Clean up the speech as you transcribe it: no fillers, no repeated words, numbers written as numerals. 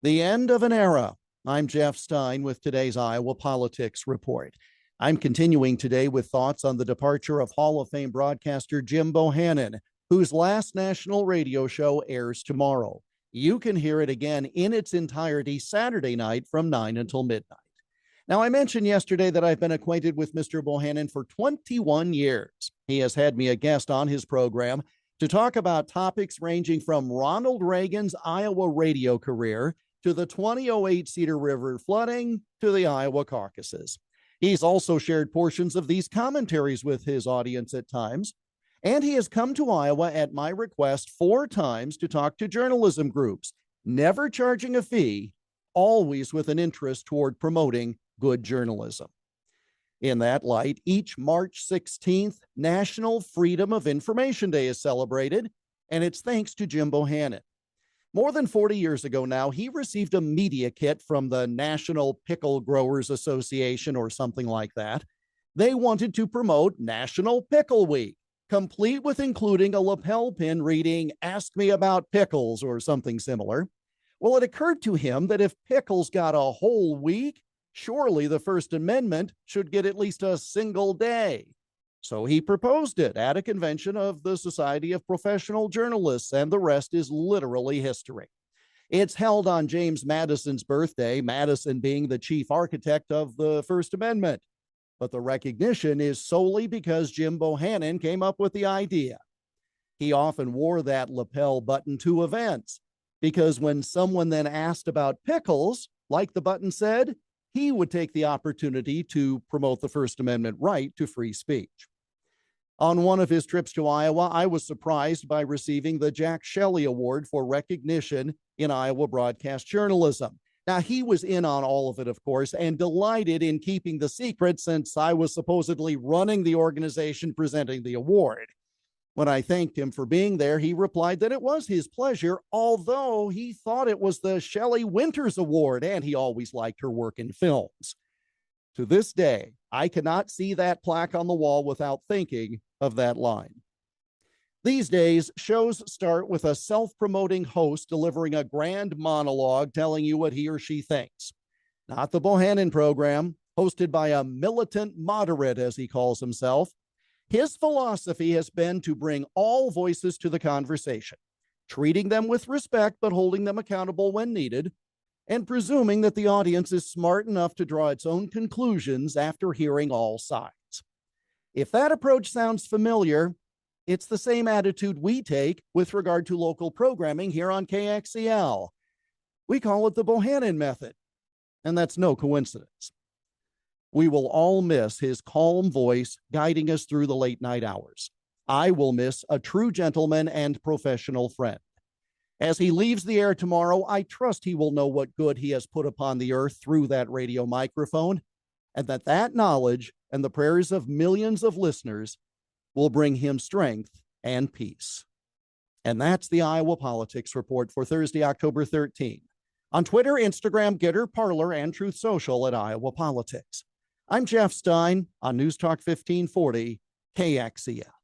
The end of an era. I'm Jeff Stein with today's Iowa Politics Report. I'm continuing today with thoughts on the departure of Hall of Fame broadcaster Jim Bohannon, whose last national radio show airs tomorrow. You can hear it again in its entirety Saturday night from 9 until midnight. Now, I mentioned yesterday that I've been acquainted with Mr. Bohannon for 21 years. He has had me a guest on his program to talk about topics ranging from Ronald Reagan's Iowa radio career to the 2008 Cedar River flooding to the Iowa caucuses. He's also shared portions of these commentaries with his audience at times, and he has come to Iowa at my request 4 times to talk to journalism groups, never charging a fee, always with an interest toward promoting good journalism. In that light, each March 16th, National Freedom of Information Day is celebrated, and it's thanks to Jim Bohannon. More than 40 years ago now, he received a media kit from the National Pickle Growers Association or something like that. They wanted to promote National Pickle Week, complete with including a lapel pin reading, "Ask me about pickles," or something similar. Well, it occurred to him that if pickles got a whole week, surely the First Amendment should get at least a single day. So he proposed it at a convention of the Society of Professional Journalists, and the rest is literally history. It's held on James Madison's birthday, Madison being the chief architect of the First Amendment. But the recognition is solely because Jim Bohannon came up with the idea. He often wore that lapel button to events, because when someone then asked about pickles, like the button said, he would take the opportunity to promote the First Amendment right to free speech. On one of his trips to Iowa, I was surprised by receiving the Jack Shelley Award for recognition in Iowa broadcast journalism. Now, he was in on all of it, of course, and delighted in keeping the secret since I was supposedly running the organization presenting the award. When I thanked him for being there, he replied that it was his pleasure, although he thought it was the Shelley Winters Award, and he always liked her work in films. To this day, I cannot see that plaque on the wall without thinking of that line. These days, shows start with a self-promoting host delivering a grand monologue telling you what he or she thinks. Not the Bohannon program, hosted by a militant moderate, as he calls himself. His philosophy has been to bring all voices to the conversation, treating them with respect but holding them accountable when needed, and presuming that the audience is smart enough to draw its own conclusions after hearing all sides. If that approach sounds familiar, it's the same attitude we take with regard to local programming here on KXEL. We call it the Bohannon method, and that's no coincidence. We will all miss his calm voice guiding us through the late night hours. I will miss a true gentleman and professional friend. As he leaves the air tomorrow, I trust he will know what good he has put upon the earth through that radio microphone, and that knowledge and the prayers of millions of listeners will bring him strength and peace. And that's the Iowa Politics Report for Thursday, October 13. On Twitter, Instagram, Getter, Parler, and Truth Social at Iowa Politics. I'm Jeff Stein on News Talk 1540, KXEL.